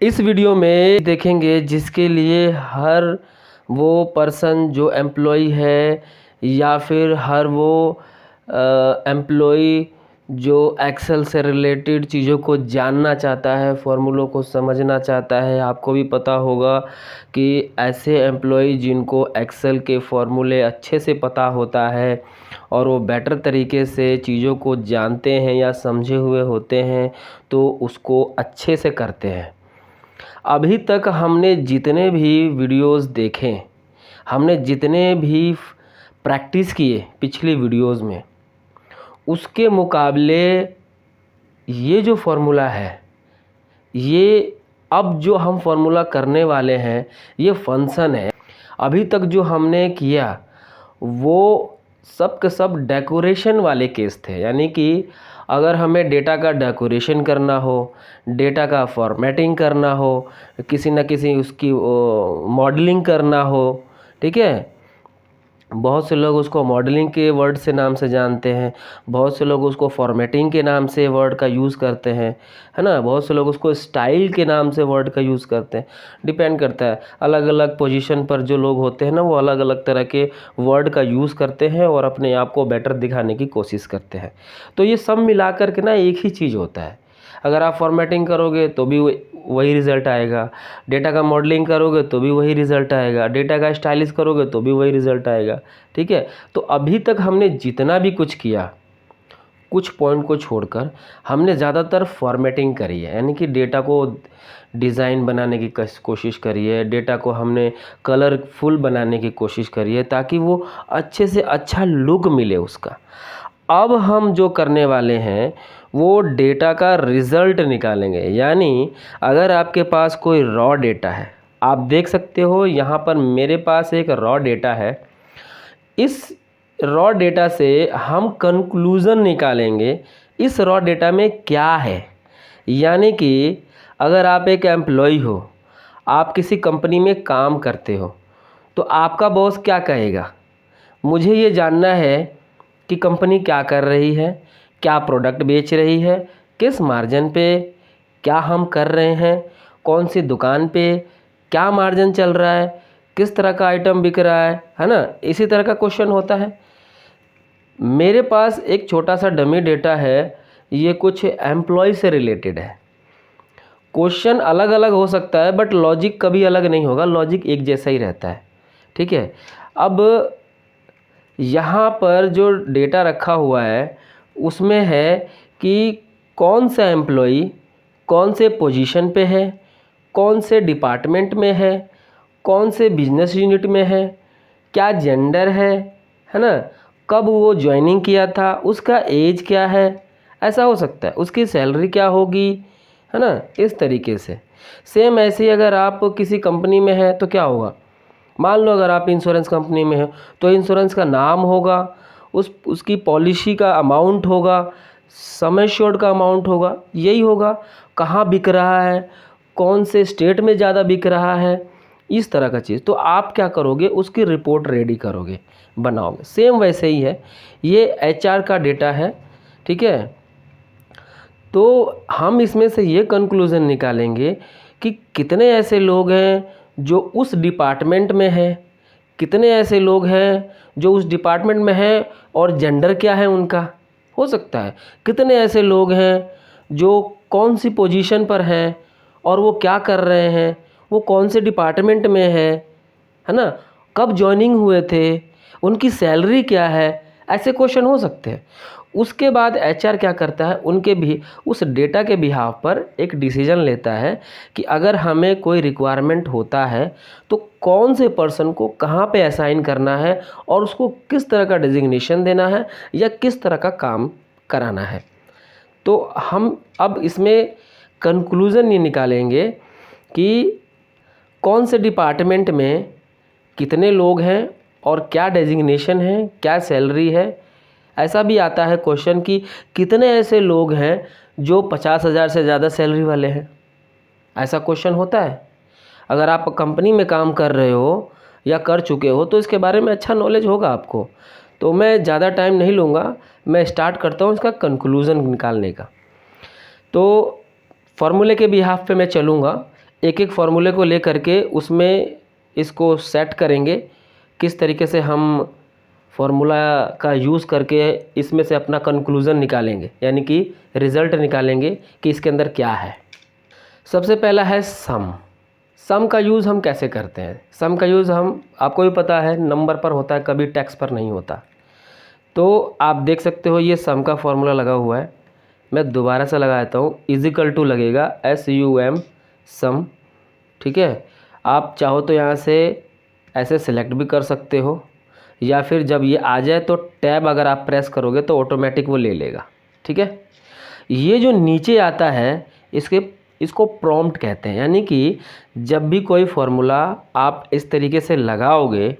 इस वीडियो में देखेंगे जिसके लिए हर वो पर्सन जो एम्प्लॉय है या फिर हर वो एम्प्लॉय जो एक्सेल से रिलेटेड चीज़ों को जानना चाहता है, फॉर्मूलों को समझना चाहता है। आपको भी पता होगा कि ऐसे एम्प्लॉय जिनको एक्सेल के फॉर्मूले अच्छे से पता होता है और वो बेटर तरीके से चीज़ों को जानते हैं या समझे हुए होते हैं, तो उसको अच्छे से करते हैं। अभी तक हमने जितने भी वीडियोस देखे, हमने जितने भी प्रैक्टिस किए पिछली वीडियोस में, उसके मुकाबले ये जो फार्मूला है, ये अब जो हम फार्मूला करने वाले हैं, ये फंक्शन है। अभी तक जो हमने किया वो सब के सब डेकोरेशन वाले केस थे, यानी कि अगर हमें डेटा का डेकोरेशन करना हो, डेटा का फॉर्मेटिंग करना हो, किसी न किसी उसकी मॉडलिंग करना हो, ठीक है। बहुत से लोग उसको मॉडलिंग के वर्ड से नाम से जानते हैं, बहुत से लोग उसको फॉर्मेटिंग के नाम से वर्ड का यूज़ करते हैं, है ना। बहुत से लोग उसको स्टाइल के नाम से वर्ड का यूज़ करते हैं। डिपेंड करता है, अलग अलग पोजीशन पर जो लोग होते हैं ना, वो अलग अलग तरह के वर्ड का यूज़ करते हैं और अपने आप को बेटर दिखाने की कोशिश करते हैं। तो ये सब मिला कर के ना एक ही चीज़ होता है। अगर आप फॉर्मेटिंग करोगे तो भी वही रिज़ल्ट आएगा, डेटा का मॉडलिंग करोगे तो भी वही रिज़ल्ट आएगा, डेटा का स्टाइलिश करोगे तो भी वही रिज़ल्ट आएगा, ठीक है। तो अभी तक हमने जितना भी कुछ किया, कुछ पॉइंट को छोड़कर हमने ज़्यादातर फॉर्मेटिंग करी है, यानी कि डेटा को डिज़ाइन बनाने की कोशिश करी है, डेटा को हमने कलरफुल बनाने की कोशिश करी है ताकि वो अच्छे से अच्छा लुक मिले उसका। अब हम जो करने वाले हैं वो डेटा का रिज़ल्ट निकालेंगे। यानी अगर आपके पास कोई रॉ डेटा है, आप देख सकते हो यहाँ पर मेरे पास एक रॉ डेटा है। इस रॉ डेटा से हम कंक्लूज़न निकालेंगे इस रॉ डेटा में क्या है। यानी कि अगर आप एक एम्प्लॉय हो, आप किसी कंपनी में काम करते हो, तो आपका बॉस क्या कहेगा, मुझे ये जानना है कि कंपनी क्या कर रही है, क्या प्रोडक्ट बेच रही है, किस मार्जिन पे, क्या हम कर रहे हैं, कौन सी दुकान पे क्या मार्जिन चल रहा है, किस तरह का आइटम बिक रहा है ना। इसी तरह का क्वेश्चन होता है। मेरे पास एक छोटा सा डमी डेटा है, ये कुछ एम्प्लॉय से रिलेटेड है। क्वेश्चन अलग अलग हो सकता है बट लॉजिक कभी अलग नहीं होगा, लॉजिक एक जैसा ही रहता है, ठीक है। अब यहाँ पर जो डेटा रखा हुआ है उसमें है कि कौन सा एम्प्लॉई कौन से पोजीशन पे है, कौन से डिपार्टमेंट में है, कौन से बिजनेस यूनिट में है, क्या जेंडर है ना, कब वो ज्वाइनिंग किया था, उसका एज क्या है, ऐसा हो सकता है, उसकी सैलरी क्या होगी, है ना। इस तरीके से सेम ऐसे ही अगर आप किसी कंपनी में हैं तो क्या होगा, मान लो अगर आप इंश्योरेंस कंपनी में हो तो इंश्योरेंस का नाम होगा, उसकी पॉलिसी का अमाउंट होगा, सम एश्योर्ड का अमाउंट होगा, यही होगा। कहाँ बिक रहा है, कौन से स्टेट में ज़्यादा बिक रहा है, इस तरह का चीज़। तो आप क्या करोगे, उसकी रिपोर्ट रेडी करोगे, बनाओगे। सेम वैसे ही है, ये एचआर का डेटा है, ठीक है। तो हम इसमें से ये कंक्लूज़न निकालेंगे कि कितने ऐसे लोग हैं जो उस डिपार्टमेंट में हैं, कितने ऐसे लोग हैं जो उस डिपार्टमेंट में हैं और जेंडर क्या है उनका, हो सकता है। कितने ऐसे लोग हैं जो कौन सी पोजीशन पर हैं और वो क्या कर रहे हैं, वो कौन से डिपार्टमेंट में है ना, कब जॉइनिंग हुए थे, उनकी सैलरी क्या है, ऐसे क्वेश्चन हो सकते हैं। उसके बाद एचआर क्या करता है, उनके भी उस डेटा के बिहाव पर एक डिसीजन लेता है कि अगर हमें कोई रिक्वायरमेंट होता है तो कौन से पर्सन को कहाँ पे असाइन करना है और उसको किस तरह का डिजिग्नेशन देना है या किस तरह का काम कराना है। तो हम अब इसमें कंक्लूज़न ये निकालेंगे कि कौन से डिपार्टमेंट में कितने लोग हैं और क्या डेजिग्नेशन है, क्या सैलरी है। ऐसा भी आता है क्वेश्चन कि कितने ऐसे लोग हैं जो 50,000 से ज़्यादा सैलरी वाले हैं, ऐसा क्वेश्चन होता है। अगर आप कंपनी में काम कर रहे हो या कर चुके हो तो इसके बारे में अच्छा नॉलेज होगा आपको। तो मैं ज़्यादा टाइम नहीं लूँगा, मैं स्टार्ट करता हूँ इसका कंक्लूज़न निकालने का। तो फार्मूले के बिहाफ पे मैं चलूँगा। एक एक फार्मूले को ले करके उसमें इसको सेट करेंगे, किस तरीके से हम फार्मूला का यूज़ करके इसमें से अपना कंक्लूज़न निकालेंगे, यानी कि रिज़ल्ट निकालेंगे कि इसके अंदर क्या है। सबसे पहला है सम। सम का यूज़ हम कैसे करते हैं? सम का यूज़ हम, आपको भी पता है, नंबर पर होता है, कभी टैक्स पर नहीं होता। तो आप देख सकते हो ये सम का फॉर्मूला लगा हुआ है। मैं दोबारा से लगा देता हूँ। इजिकल टू लगेगा SUM सम, ठीक है। आप चाहो तो यहाँ से ऐसे सिलेक्ट भी कर सकते हो, या फिर जब ये आ जाए तो टैब अगर आप प्रेस करोगे तो ऑटोमेटिक वो ले लेगा, ठीक है। ये जो नीचे आता है इसको प्रॉम्प्ट कहते हैं, यानी कि जब भी कोई फार्मूला आप इस तरीके से लगाओगे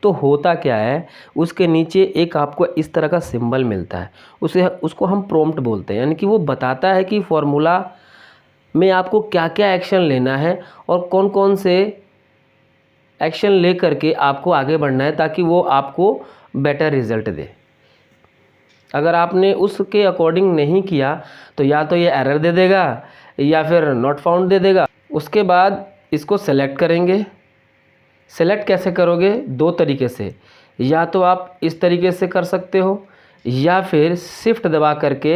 तो होता क्या है, उसके नीचे एक आपको इस तरह का सिंबल मिलता है, उसको हम प्रॉम्प्ट बोलते हैं। यानी कि वो बताता है कि फार्मूला में आपको क्या क्या एक्शन लेना है और कौन कौन से एक्शन ले करके आपको आगे बढ़ना है, ताकि वो आपको बेटर रिज़ल्ट दे। अगर आपने उसके अकॉर्डिंग नहीं किया तो या तो ये एरर दे देगा या फिर नॉट फाउंड दे देगा। उसके बाद इसको सेलेक्ट करेंगे। सेलेक्ट कैसे करोगे? दो तरीके से, या तो आप इस तरीके से कर सकते हो, या फिर शिफ्ट दबा करके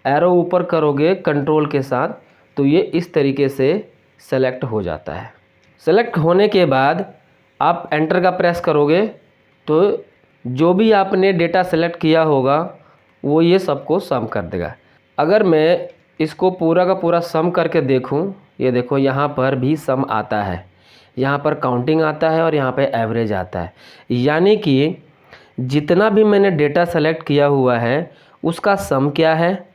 एरो ऊपर करोगे कंट्रोल के साथ, तो ये इस तरीके से सेलेक्ट हो जाता है। सेलेक्ट होने के बाद आप एंटर का प्रेस करोगे तो जो भी आपने डेटा सेलेक्ट किया होगा वो ये सबको सम कर देगा। अगर मैं इसको पूरा का पूरा सम करके देखूं, ये देखो यहाँ पर भी सम आता है, यहाँ पर काउंटिंग आता है और यहाँ पे एवरेज आता है। यानी कि जितना भी मैंने डेटा सेलेक्ट किया हुआ है उसका सम क्या है,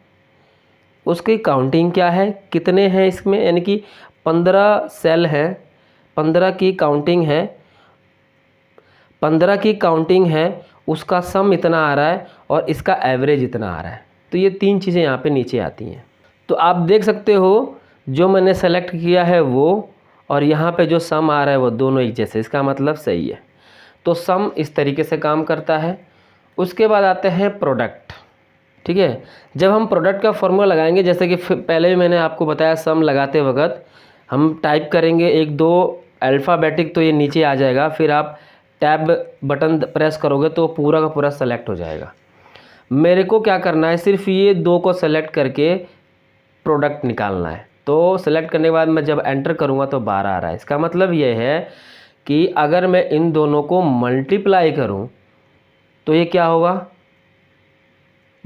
उसकी काउंटिंग क्या है, कितने हैं इसमें, यानी कि 15 सेल हैं, 15 की काउंटिंग है, 15 की काउंटिंग है, उसका सम इतना आ रहा है और इसका एवरेज इतना आ रहा है। तो ये तीन चीज़ें यहाँ पे नीचे आती हैं। तो आप देख सकते हो जो मैंने सेलेक्ट किया है वो, और यहाँ पे जो सम आ रहा है वो दोनों एक जैसे, इसका मतलब सही है। तो सम इस तरीके से काम करता है। उसके बाद आते हैं प्रोडक्ट, ठीक है। जब हम प्रोडक्ट का फॉर्मूला लगाएंगे, जैसे कि पहले भी मैंने आपको बताया, सम लगाते वक्त हम टाइप करेंगे 1 2 अल्फ़ाबेटिक, तो ये नीचे आ जाएगा। फिर आप टैब बटन प्रेस करोगे तो पूरा का पूरा सेलेक्ट हो जाएगा। मेरे को क्या करना है, सिर्फ ये 2 को सेलेक्ट करके प्रोडक्ट निकालना है। तो सेलेक्ट करने के बाद मैं जब एंटर करूँगा तो 12 आ रहा है। इसका मतलब ये है कि अगर मैं इन दोनों को मल्टीप्लाई करूँ तो ये क्या होगा,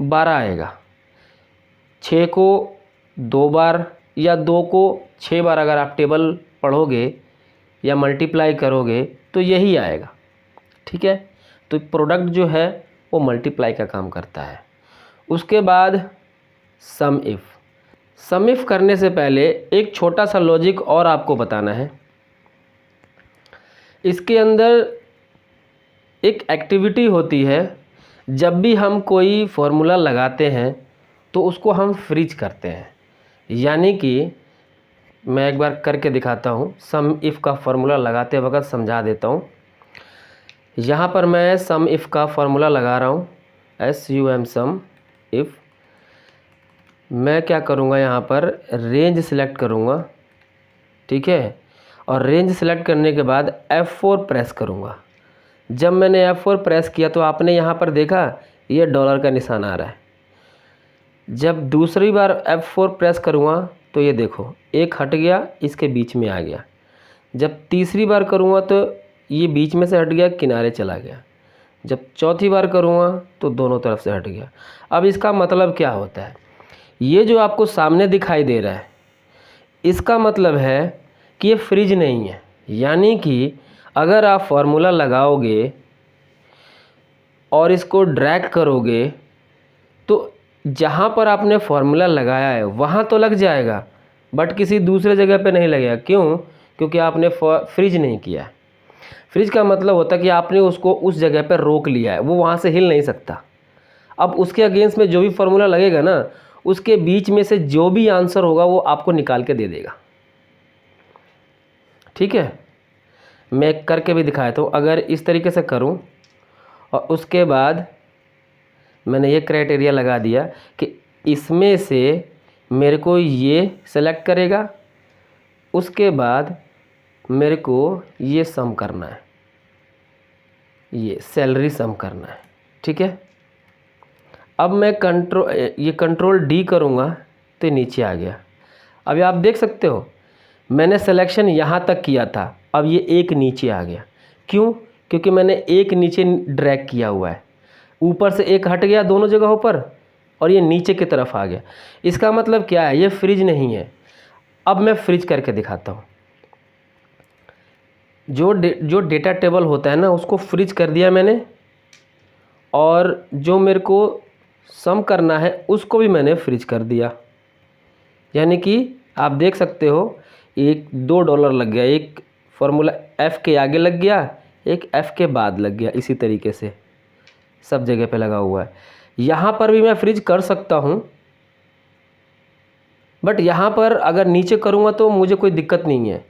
12 आएगा। 6 को 2 बार या 2 को 6 बार अगर आप टेबल पढ़ोगे या मल्टीप्लाई करोगे तो यही आएगा, ठीक है। तो प्रोडक्ट जो है वो मल्टीप्लाई का काम करता है। उसके बाद सम इफ़ करने से पहले एक छोटा सा लॉजिक और आपको बताना है। इसके अंदर एक एक्टिविटी होती है, जब भी हम कोई फार्मूला लगाते हैं तो उसको हम फ्रीज करते हैं। यानी कि मैं एक बार करके दिखाता हूँ, सम इफ़ का फार्मूला लगाते वक्त समझा देता हूँ। यहाँ पर मैं सम इफ़ का फार्मूला लगा रहा हूँ, SUM सम इफ़। मैं क्या करूँगा, यहाँ पर रेंज सिलेक्ट करूँगा, ठीक है। और रेंज सेलेक्ट करने के बाद F4 प्रेस करूँगा। जब मैंने F4 प्रेस किया तो आपने यहाँ पर देखा ये डॉलर का निशान आ रहा है। जब दूसरी बार F4 प्रेस करूँगा तो ये देखो एक हट गया, इसके बीच में आ गया। जब तीसरी बार करूँगा तो ये बीच में से हट गया, किनारे चला गया। जब चौथी बार करूँगा तो दोनों तरफ से हट गया। अब इसका मतलब क्या होता है, ये जो आपको सामने दिखाई दे रहा है इसका मतलब है कि ये फ्रीज नहीं है। यानी कि अगर आप फार्मूला लगाओगे और इसको ड्रैग करोगे तो जहाँ पर आपने फार्मूला लगाया है वहाँ तो लग जाएगा, बट किसी दूसरे जगह पे नहीं लगेगा। क्यों? क्योंकि आपने फ्रीज नहीं किया है। फ्रीज का मतलब होता है कि आपने उसको उस जगह पर रोक लिया है, वो वहाँ से हिल नहीं सकता। अब उसके अगेंस्ट में जो भी फार्मूला लगेगा ना, उसके बीच में से जो भी आंसर होगा वो आपको निकाल के दे देगा, ठीक है। मैं करके भी दिखाया तो अगर इस तरीके से करूं और उसके बाद मैंने ये क्राइटेरिया लगा दिया कि इसमें से मेरे को ये सेलेक्ट करेगा उसके बाद मेरे को ये सम करना है, ये सैलरी सम करना है। ठीक है, अब मैं कंट्रोल डी करूँगा तो नीचे आ गया। अभी आप देख सकते हो मैंने सिलेक्शन यहाँ तक किया था, अब ये एक नीचे आ गया। क्यों? क्योंकि मैंने एक नीचे ड्रैग किया हुआ है, ऊपर से एक हट गया दोनों जगहों पर और ये नीचे की तरफ आ गया। इसका मतलब क्या है? ये फ्रिज नहीं है। अब मैं फ्रिज करके दिखाता हूँ। जो डेटा टेबल होता है ना, उसको फ्रिज कर दिया मैंने, और जो मेरे को सम करना है उसको भी मैंने फ्रिज कर दिया। यानी कि आप देख सकते हो एक $2 लग गया, एक फार्मूला F के आगे लग गया, एक F के बाद लग गया। इसी तरीके से सब जगह पे लगा हुआ है। यहाँ पर भी मैं फ्रिज कर सकता हूँ, बट यहाँ पर अगर नीचे करूँगा तो मुझे कोई दिक्कत नहीं है।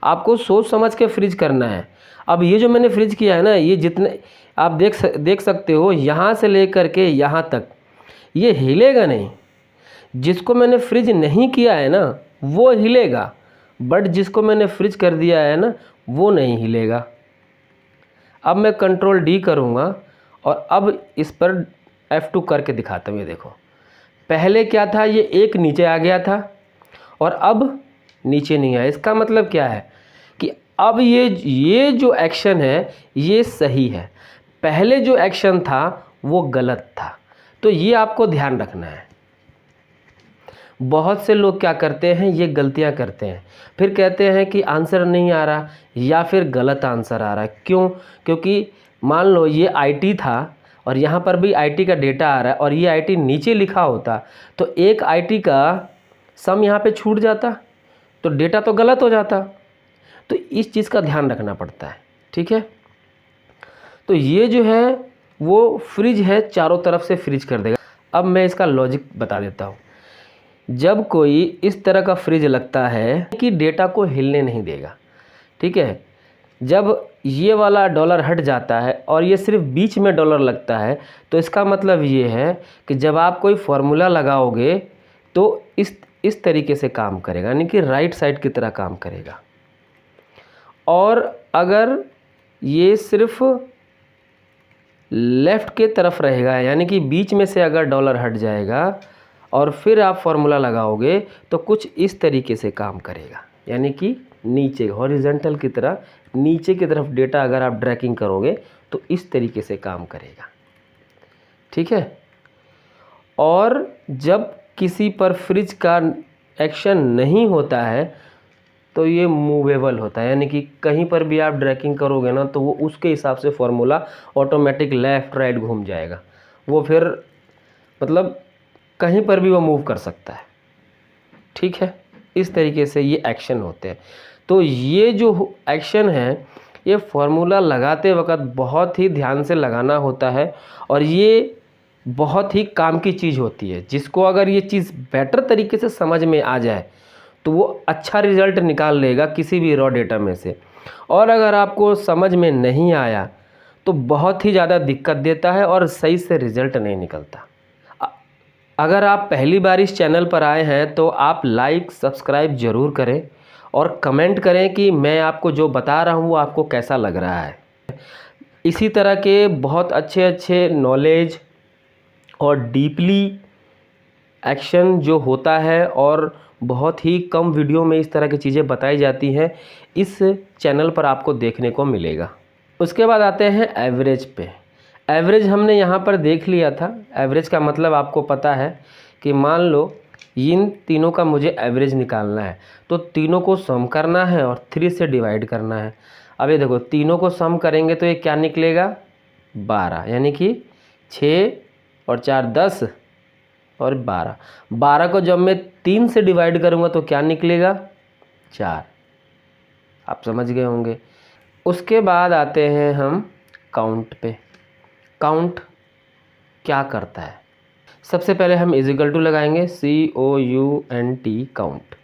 आपको सोच समझ के फ्रिज करना है। अब ये जो मैंने फ्रिज किया है ना, ये जितने आप देख सकते हो यहाँ से लेकर के यहाँ तक ये हिलेगा नहीं। जिसको मैंने फ्रिज नहीं किया है ना वो हिलेगा, बट जिसको मैंने फ्रिज कर दिया है ना वो नहीं हिलेगा। अब मैं कंट्रोल डी करूँगा और अब इस पर F2 करके दिखाता हूँ। ये देखो, पहले क्या था, ये एक नीचे आ गया था और अब नीचे नहीं आया। इसका मतलब क्या है कि अब ये जो एक्शन है ये सही है, पहले जो एक्शन था वो गलत था। तो ये आपको ध्यान रखना है। बहुत से लोग क्या करते हैं, ये गलतियां करते हैं, फिर कहते हैं कि आंसर नहीं आ रहा या फिर गलत आंसर आ रहा है। क्यों? क्योंकि मान लो ये आईटी था और यहाँ पर भी आईटी का डेटा आ रहा है और ये आईटी नीचे लिखा होता तो एक आईटी का सम यहाँ पे छूट जाता तो डेटा तो गलत हो जाता। तो इस चीज़ का ध्यान रखना पड़ता है। ठीक है, तो ये जो है वो फ्रिज है, चारों तरफ से फ्रिज कर देगा। अब मैं इसका लॉजिक बता देता हूँ। जब कोई इस तरह का फ्रिज लगता है कि डेटा को हिलने नहीं देगा, ठीक है, जब ये वाला डॉलर हट जाता है और ये सिर्फ बीच में डॉलर लगता है तो इसका मतलब ये है कि जब आप कोई फार्मूला लगाओगे तो इस तरीके से काम करेगा, यानी कि राइट साइड की तरह काम करेगा। और अगर ये सिर्फ लेफ़्ट के तरफ रहेगा, यानी कि बीच में से अगर डॉलर हट जाएगा और फिर आप फार्मूला लगाओगे तो कुछ इस तरीके से काम करेगा, यानी कि नीचे हॉरिजॉन्टल की तरह नीचे की तरफ डेटा अगर आप ड्रैगिंग करोगे तो इस तरीके से काम करेगा। ठीक है, और जब किसी पर फ्रिज का एक्शन नहीं होता है तो ये मूवेबल होता है, यानी कि कहीं पर भी आप ड्रैगिंग करोगे ना तो वो उसके हिसाब से फार्मूला ऑटोमेटिक लेफ़्ट राइट घूम जाएगा। वो फिर मतलब कहीं पर भी वो मूव कर सकता है। ठीक है, इस तरीके से ये एक्शन होते हैं। तो ये जो एक्शन है ये फार्मूला लगाते वक्त बहुत ही ध्यान से लगाना होता है और ये बहुत ही काम की चीज़ होती है। जिसको अगर ये चीज़ बेटर तरीके से समझ में आ जाए तो वो अच्छा रिज़ल्ट निकाल लेगा किसी भी रॉ डेटा में से। और अगर आपको समझ में नहीं आया तो बहुत ही ज़्यादा दिक्कत देता है और सही से रिज़ल्ट नहीं निकलता। अगर आप पहली बार इस चैनल पर आए हैं तो आप लाइक सब्सक्राइब ज़रूर करें और कमेंट करें कि मैं आपको जो बता रहा हूँ वो आपको कैसा लग रहा है। इसी तरह के बहुत अच्छे अच्छे नॉलेज और डीपली एक्शन जो होता है और बहुत ही कम वीडियो में इस तरह की चीज़ें बताई जाती हैं, इस चैनल पर आपको देखने को मिलेगा। उसके बाद आते हैं एवरेज पे। एवरेज हमने यहाँ पर देख लिया था। एवरेज का मतलब आपको पता है कि मान लो इन तीनों का मुझे एवरेज निकालना है तो तीनों को सम करना है और 3 से डिवाइड करना है। अब ये देखो, तीनों को सम करेंगे तो ये क्या निकलेगा, 12, यानी कि 6 और 4 10 और 12। 12 को जब मैं 3 से डिवाइड करूँगा तो क्या निकलेगा, 4। आप समझ गए होंगे। उसके बाद आते हैं हम काउंट पे। काउंट क्या करता है? सबसे पहले हम इजिकल टू लगाएंगे, COUNT काउंट।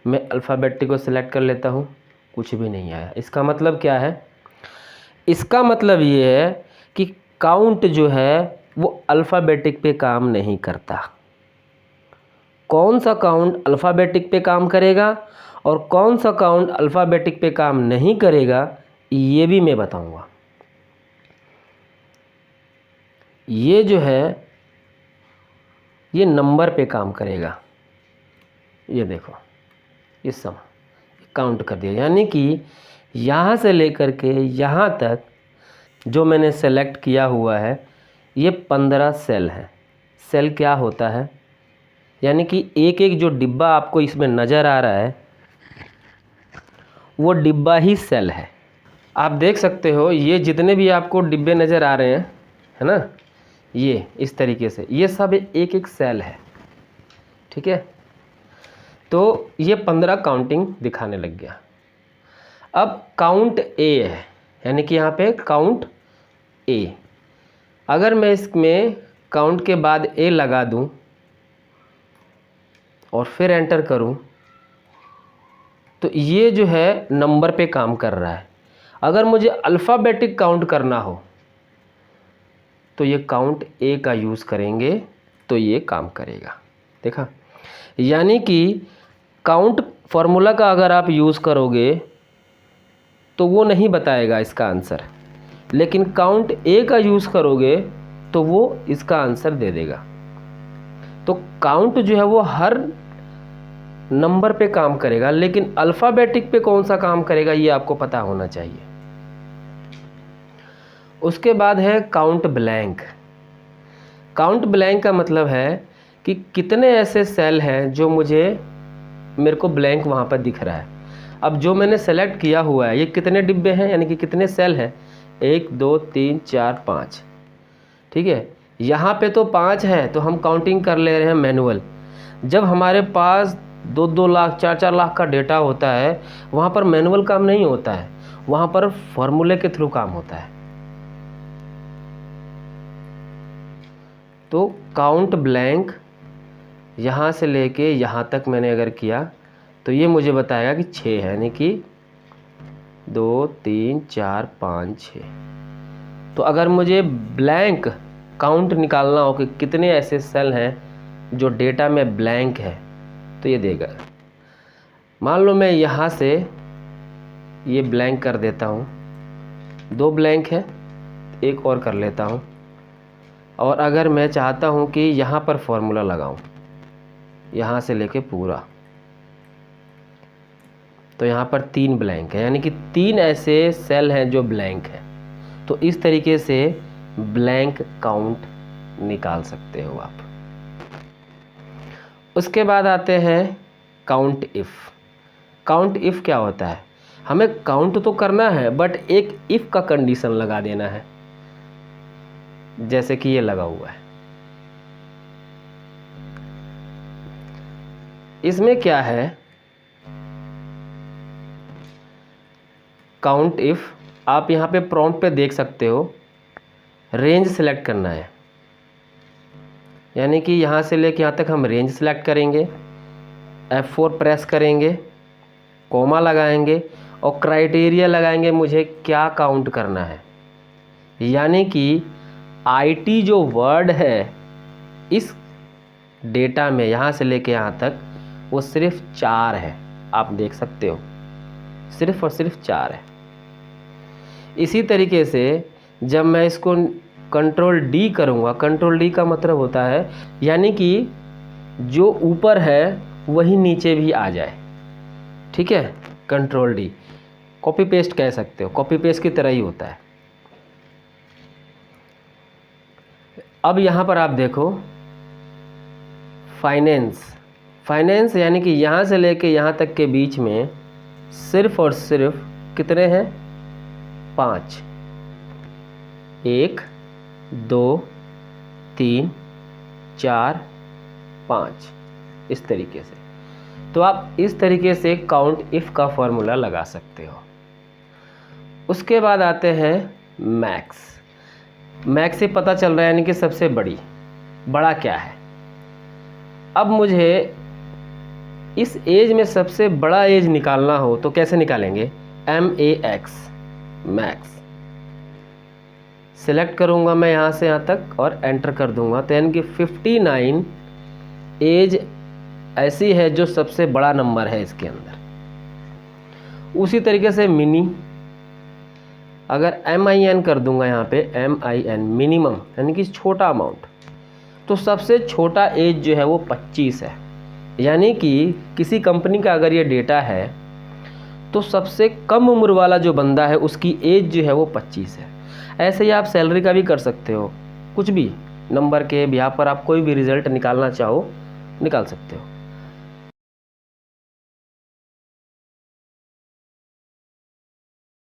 मैं अल्फ़ाबेटिक को सिलेक्ट कर लेता हूँ, कुछ भी नहीं आया। इसका मतलब क्या है? इसका मतलब ये है कि काउंट जो है वो अल्फ़ाबेटिक पे काम नहीं करता। कौन सा काउंट अल्फ़ाबेटिक पे काम करेगा और कौन सा काउंट अल्फ़ाबेटिक पे काम नहीं करेगा, ये भी मैं बताऊंगा। ये जो है ये नंबर पे काम करेगा। ये देखो, इस समय काउंट कर दिया, यानी कि यहाँ से लेकर के यहाँ तक जो मैंने सेलेक्ट किया हुआ है ये 15 सेल है। सेल क्या होता है, यानी कि एक एक जो डिब्बा आपको इसमें नज़र आ रहा है वो डिब्बा ही सेल है। आप देख सकते हो ये जितने भी आपको डिब्बे नज़र आ रहे हैं, है ना, ये इस तरीके से ये सब एक एक सेल है। ठीक है, तो ये 15 काउंटिंग दिखाने लग गया। अब काउंट ए है, यानी कि यहाँ पे काउंट ए, अगर मैं इसमें काउंट के बाद ए लगा दूं और फिर एंटर करूं तो ये जो है नंबर पे काम कर रहा है। अगर मुझे अल्फ़ाबेटिक काउंट करना हो तो ये काउंट ए का यूज़ करेंगे तो ये काम करेगा। देखा, यानी कि काउंट फार्मूला का अगर आप यूज़ करोगे तो वो नहीं बताएगा इसका आंसर, लेकिन काउंट ए का यूज़ करोगे तो वो इसका आंसर दे देगा। तो काउंट जो है वो हर नंबर पे काम करेगा, लेकिन अल्फ़ाबेटिक पे कौन सा काम करेगा ये आपको पता होना चाहिए। उसके बाद है काउंट ब्लैंक। काउंट ब्लैंक का मतलब है कि कितने ऐसे सेल हैं जो मेरे को ब्लैंक वहाँ पर दिख रहा है। अब जो मैंने सेलेक्ट किया हुआ है ये कितने डिब्बे हैं, यानी कि कितने सेल हैं, 1 2 3 4 5। ठीक है, यहाँ पे तो 5 है तो हम काउंटिंग कर ले रहे हैं मैनुअल। जब हमारे पास 2-2 लाख 4-4 लाख का डेटा होता है वहाँ पर मैनुअल काम नहीं होता है, वहाँ पर फॉर्मूले के थ्रू काम होता है। तो काउंट ब्लैंक यहाँ से लेके यहाँ तक मैंने अगर किया तो ये मुझे बताएगा कि 6 है, यानी कि 2 3 4 5 6। तो अगर मुझे ब्लैंक काउंट निकालना हो कि कितने ऐसे सेल हैं जो डेटा में ब्लैंक है तो ये देगा। मान लो मैं यहाँ से ये ब्लैंक कर देता हूँ, 2 ब्लैंक है, एक और कर लेता हूँ। और अगर मैं चाहता हूँ कि यहाँ पर फॉर्मूला लगाऊँ यहाँ से लेके पूरा, तो यहाँ पर 3 ब्लैंक है, यानी कि 3 ऐसे सेल हैं जो ब्लैंक है। तो इस तरीके से ब्लैंक काउंट निकाल सकते हो आप। उसके बाद आते हैं काउंट इफ़। काउंट इफ़ क्या होता है, हमें काउंट तो करना है बट एक इफ़ का कंडीशन लगा देना है, जैसे कि ये लगा हुआ है। इसमें क्या है, काउंट इफ़ आप यहाँ पे प्रॉम्प्ट पे देख सकते हो, रेंज सेलेक्ट करना है, यानी कि यहाँ से लेके यहाँ तक हम रेंज सेलेक्ट करेंगे, F4 प्रेस करेंगे, कोमा लगाएंगे और क्राइटेरिया लगाएंगे मुझे क्या काउंट करना है। यानी कि IT जो वर्ड है इस डेटा में यहाँ से लेके यहाँ तक वो सिर्फ 4 है, आप देख सकते हो, सिर्फ और सिर्फ 4 है। इसी तरीके से जब मैं इसको कंट्रोल D करूँगा, कंट्रोल D का मतलब होता है यानी कि जो ऊपर है वही नीचे भी आ जाए। ठीक है, कंट्रोल D कॉपी पेस्ट कह सकते हो, कॉपी पेस्ट की तरह ही होता है। अब यहाँ पर आप देखो फाइनेंस यानी कि यहाँ से लेके यहाँ तक के बीच में सिर्फ और सिर्फ कितने हैं, 5, 1 2 3 4 5, इस तरीके से। तो आप इस तरीके से काउंट इफ़ का फॉर्मूला लगा सकते हो। उसके बाद आते हैं मैक्स से पता चल रहा है यानी कि सबसे बड़ा क्या है। अब मुझे इस एज में सबसे बड़ा एज निकालना हो तो कैसे निकालेंगे, मैक्स सेलेक्ट करूँगा मैं यहाँ से यहाँ तक और एंटर कर दूँगा, तो यानी कि 59 एज ऐसी है जो सबसे बड़ा नंबर है इसके अंदर। उसी तरीके से मिनी, अगर MIN कर दूंगा यहाँ पे, MIN मिनिमम यानी कि छोटा अमाउंट, तो सबसे छोटा एज जो है वो 25 है। यानी कि किसी कंपनी का अगर ये डेटा है तो सबसे कम उम्र वाला जो बंदा है उसकी एज जो है वो 25 है। ऐसे ही आप सैलरी का भी कर सकते हो, कुछ भी नंबर के बिहाफ पर आप कोई भी रिजल्ट निकालना चाहो निकाल सकते हो।